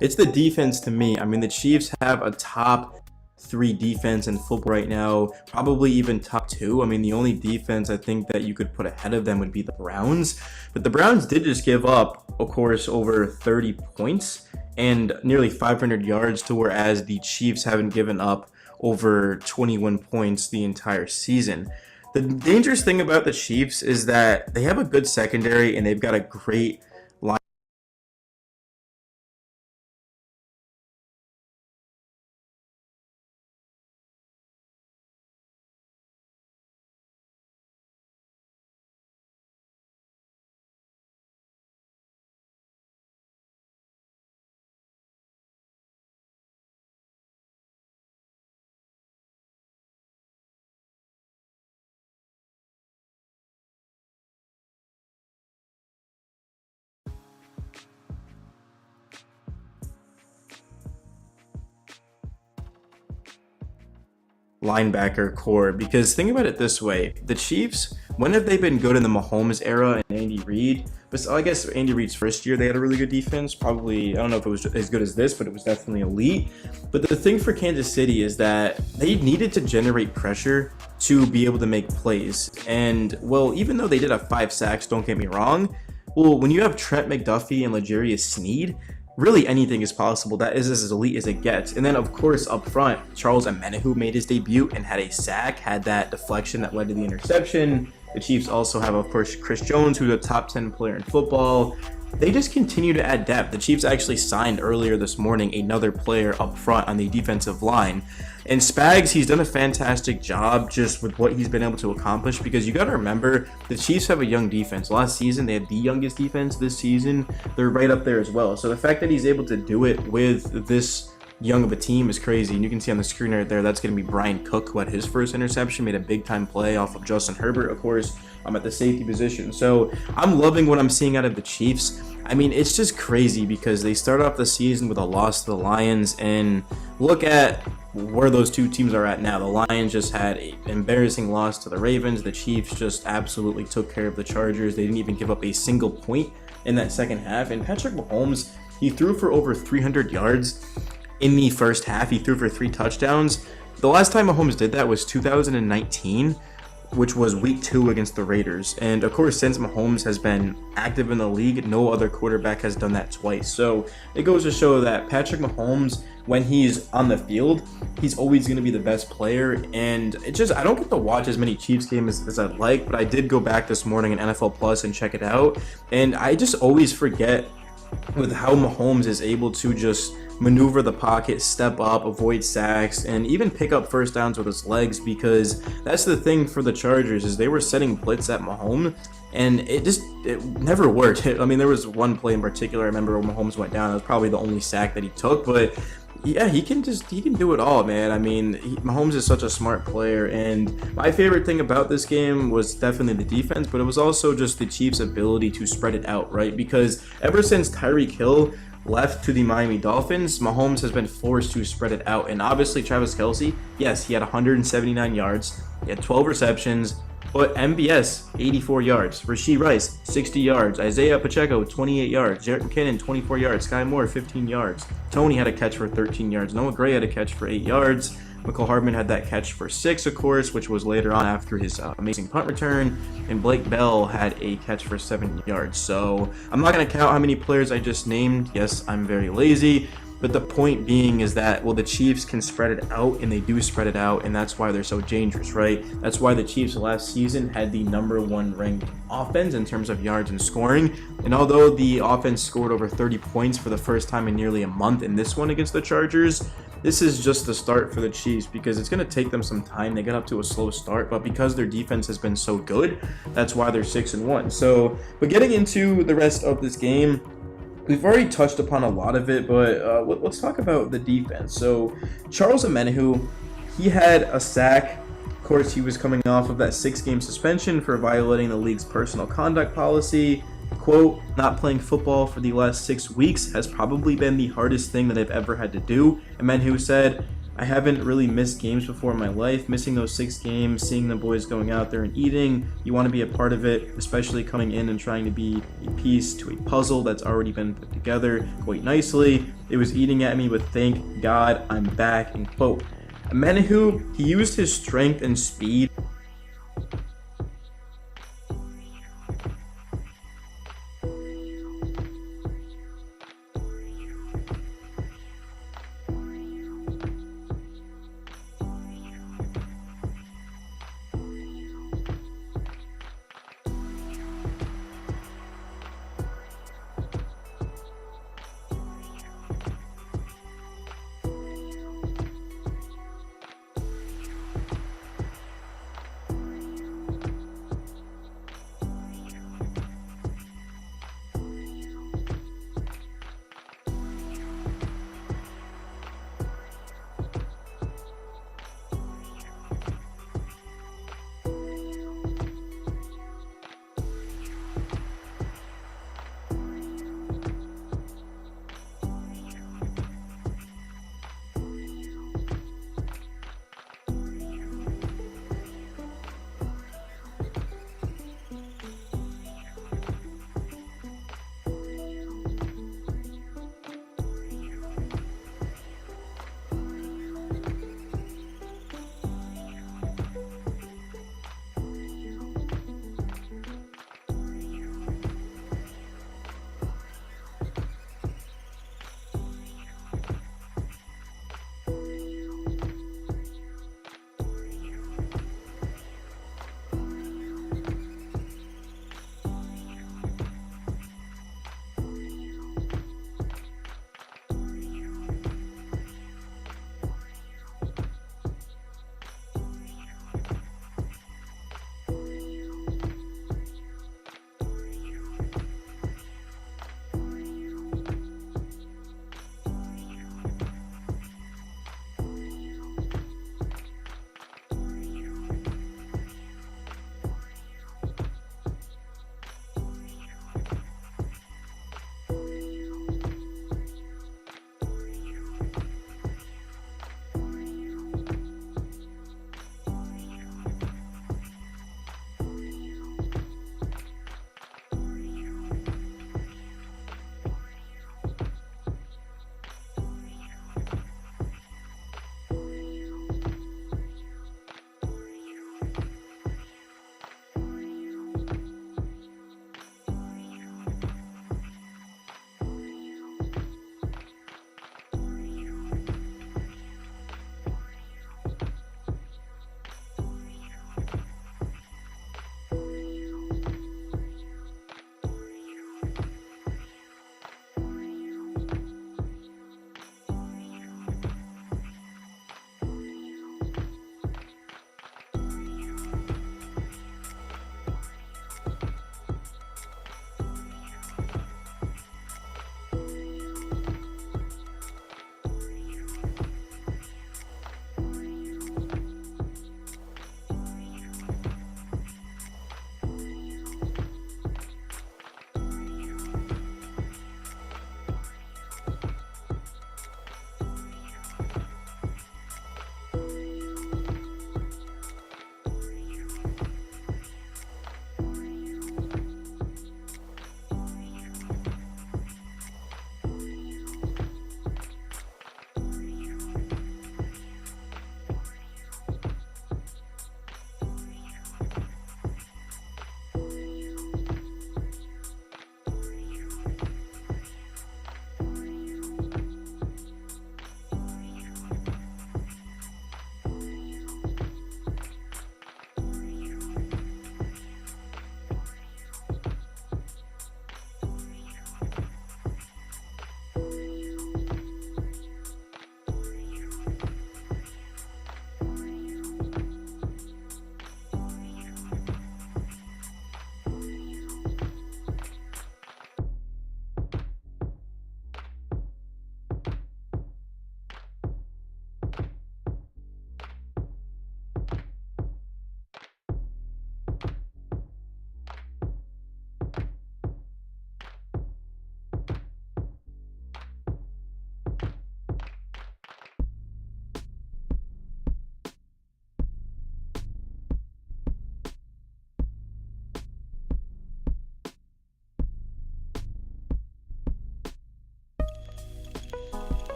It's the defense to me. I mean, the Chiefs have a top three defense in football right now, probably even top two. I mean, the only defense I think that you could put ahead of them would be the Browns. But the Browns did just give up, of course, over 30 points and nearly 500 yards, to whereas the Chiefs haven't given up over 21 points the entire season. The dangerous thing about the Chiefs is that they have a good secondary and they've got a great line linebacker core. Because think about it this way, the Chiefs, when have they been good in the Mahomes era and Andy Reid? But I guess Andy Reid's first year they had a really good defense. Probably, I don't know if it was as good as this, but it was definitely elite. But the thing for Kansas City is that they needed to generate pressure to be able to make plays. And well, even though they did have 5 sacks, don't get me wrong, well, when you have Trent McDuffie and L'Jarius Sneed, really anything is possible. That is as elite as it gets. And then, of course, up front, Charles Omenihu made his debut and had a sack, had that deflection that led to the interception. The Chiefs also have, of course, Chris Jones, who's a top 10 player in football. They just continue to add depth. The Chiefs actually signed earlier this morning another player up front on the defensive line. And Spags, he's done a fantastic job just with what he's been able to accomplish, because you got to remember, the Chiefs have a young defense. Last season, they had the youngest defense. This season, they're right up there as well. So the fact that he's able to do it with this young of a team is crazy. And you can see on the screen right there, that's going to be Brian Cook, who had his first interception, made a big time play off of Justin Herbert, of course. I'm at the safety position. So I'm loving what I'm seeing out of the Chiefs. I mean, it's just crazy because they start off the season with a loss to the Lions, and look at where those two teams are at now. The Lions just had an embarrassing loss to the Ravens. The Chiefs just absolutely took care of the Chargers. They didn't even give up a single point in that second half. And Patrick Mahomes, he threw for over 300 yards in the first half. He threw for 3 touchdowns. The last time Mahomes did that was 2019, which was week 2 against the Raiders. And of course, since Mahomes has been active in the league, no other quarterback has done that twice. So it goes to show that Patrick Mahomes, when he's on the field, he's always going to be the best player. And it just, I don't get to watch as many Chiefs games as I'd like, but I did go back this morning in NFL Plus and check it out. And I just always forget with how Mahomes is able to just maneuver the pocket, step up, avoid sacks, and even pick up first downs with his legs, because that's the thing for the Chargers, is they were setting blitz at Mahomes and it never worked. I mean, there was one play in particular I remember when Mahomes went down. It was probably the only sack that he took, but yeah, he can do it all, man. I mean, Mahomes is such a smart player, and my favorite thing about this game was definitely the defense, but it was also just the Chiefs' ability to spread it out, right? Because ever since Tyreek Hill left to the Miami Dolphins, Mahomes has been forced to spread it out. And obviously Travis Kelce, yes, he had 179 yards, he had 12 receptions, but MBS, 84 yards. Rashee Rice, 60 yards. Isaiah Pacheco, 28 yards. Jarrett McKinnon, 24 yards. Sky Moore, 15 yards. Tony had a catch for 13 yards. Noah Gray had a catch for 8 yards. Mecole Hardman had that catch for 6, of course, which was later on after his amazing punt return. And Blake Bell had a catch for 7 yards. So I'm not going to count how many players I just named. Yes, I'm very lazy. But the point being is that, well, the Chiefs can spread it out, and they do spread it out, and that's why they're so dangerous, right? That's why the Chiefs last season had the #1 ranked offense in terms of yards and scoring. And although the offense scored over 30 points for the first time in nearly a month in this one against the Chargers, this is just the start for the Chiefs, because it's going to take them some time. They got up to a slow start, but because their defense has been so good, that's why they're 6-1. So, but getting into the rest of this game, we've already touched upon a lot of it, but let's talk about the defense. So Charles Omenihu, he had a sack. Of course, he was coming off of that 6-game suspension for violating the league's personal conduct policy. Quote, not playing football for the last 6 weeks has probably been the hardest thing that I've ever had to do. Omenihu said, I haven't really missed games before in my life. Missing those 6 games, seeing the boys going out there and eating, you want to be a part of it, especially coming in and trying to be a piece to a puzzle that's already been put together quite nicely. It was eating at me, but thank God I'm back. And quote, Menahu, he used his strength and speed.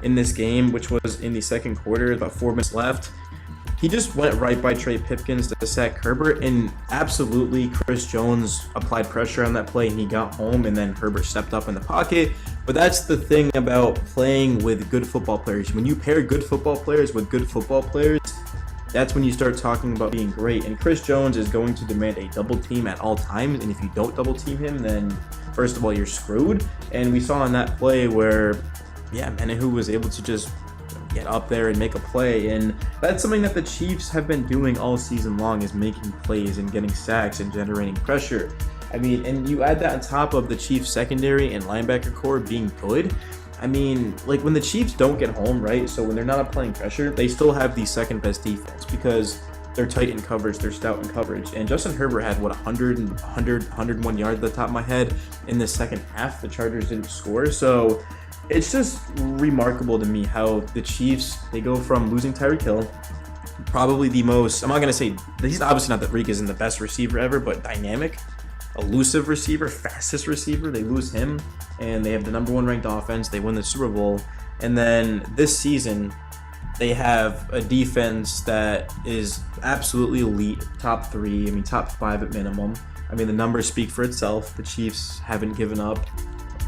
in this game, which was in the second quarter, about 4 minutes left. He just went right by Trey Pipkins to sack Herbert, and absolutely Chris Jones applied pressure on that play and he got home, and then Herbert stepped up in the pocket. But that's the thing about playing with good football players. When you pair good football players with good football players, that's when you start talking about being great. And Chris Jones is going to demand a double team at all times, and if you don't double team him, then first of all, you're screwed. And we saw in that play where, yeah, Menahu was able to just get up there and make a play, and that's something that the Chiefs have been doing all season long, is making plays and getting sacks and generating pressure. I mean, and you add that on top of the Chiefs secondary and linebacker core being good. I mean, like when the Chiefs don't get home, right? So when they're not applying pressure, they still have the second best defense because they're tight in coverage, they're stout in coverage. And Justin Herbert had, 101 yards at the top of my head in the second half. The Chargers didn't score. So it's just remarkable to me how the Chiefs, they go from losing Tyreek Hill, probably the most, I'm not going to say, he's obviously not that Reek isn't the best receiver ever, but dynamic, elusive receiver, fastest receiver. They lose him, and they have the number 1 ranked offense. They win the Super Bowl. And then this season, they have a defense that is absolutely elite, top 3, I mean, top 5 at minimum. I mean, the numbers speak for itself. The Chiefs haven't given up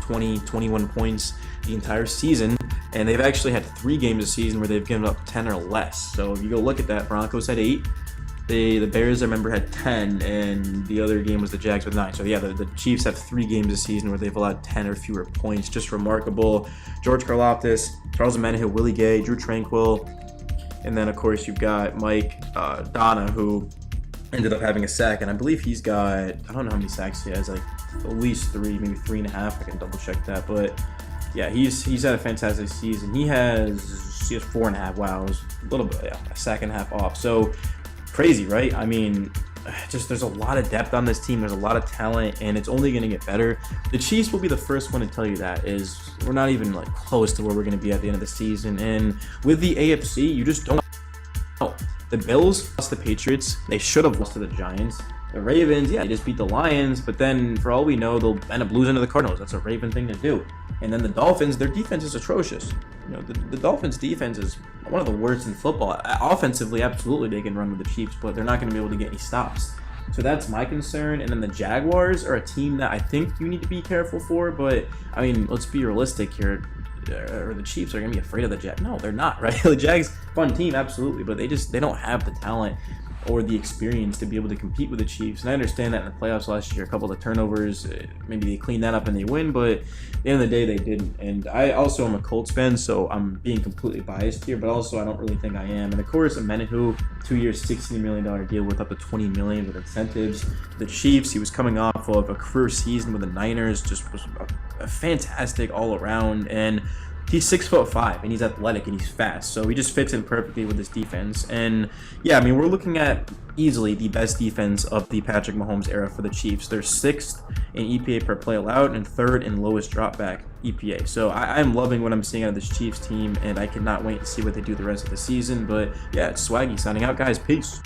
20, 21 points the entire season, and they've actually had 3 games this season where they've given up 10 or less. So if you go look at that, Broncos had 8, the Bears, I remember, had 10, and the other game was the Jags with 9. So yeah, the Chiefs have 3 games this season where they've allowed 10 or fewer points. Just remarkable. George Karlaftis, Charles Omenihu, Willie Gay, Drew Tranquill, and then of course you've got Mike Donna, who ended up having a sack, and I believe he's got, I don't know how many sacks he has, like at least 3, maybe 3.5. I can double check that, but yeah, he's had a fantastic season. He has 4.5. Wow, it was a little bit, yeah, a sack and a half off. So crazy, right? I mean, just there's a lot of depth on this team. There's a lot of talent, and it's only going to get better. The Chiefs will be the first one to tell you that. Is we're not even like close to where we're going to be at the end of the season. And with the AFC, you just don't know. The Bills lost the Patriots. They should have lost to the Giants. The Ravens, yeah, they just beat the Lions, but then for all we know, they'll end up losing to the Cardinals. That's a Raven thing to do. And then the Dolphins, their defense is atrocious. You know, the Dolphins' defense is one of the worst in football. Offensively, absolutely, they can run with the Chiefs, but they're not going to be able to get any stops. So that's my concern. And then the Jaguars are a team that I think you need to be careful for, but I mean, let's be realistic here. Or the Chiefs are going to be afraid of the Jags. No, they're not, right? The Jags, fun team, absolutely, but they don't have the talent or the experience to be able to compete with the Chiefs. And I understand that in the playoffs last year, a couple of turnovers, maybe they clean that up and they win, but at the end of the day, they didn't. And I also am a Colts fan, so I'm being completely biased here, but also I don't really think I am. And of course, Omenihu, 2-year, $16 million deal with up to $20 million with incentives. The Chiefs, he was coming off of a career season with the Niners, just was a fantastic all around. And he's 6'5" and he's athletic and he's fast, so he just fits in perfectly with this defense. And yeah, I mean, we're looking at easily the best defense of the Patrick Mahomes era for the Chiefs. They're 6th in EPA per play allowed and 3rd in lowest dropback EPA. So I'm loving what I'm seeing out of this Chiefs team, and I cannot wait to see what they do the rest of the season. But yeah, it's Swaggy signing out, guys. Peace.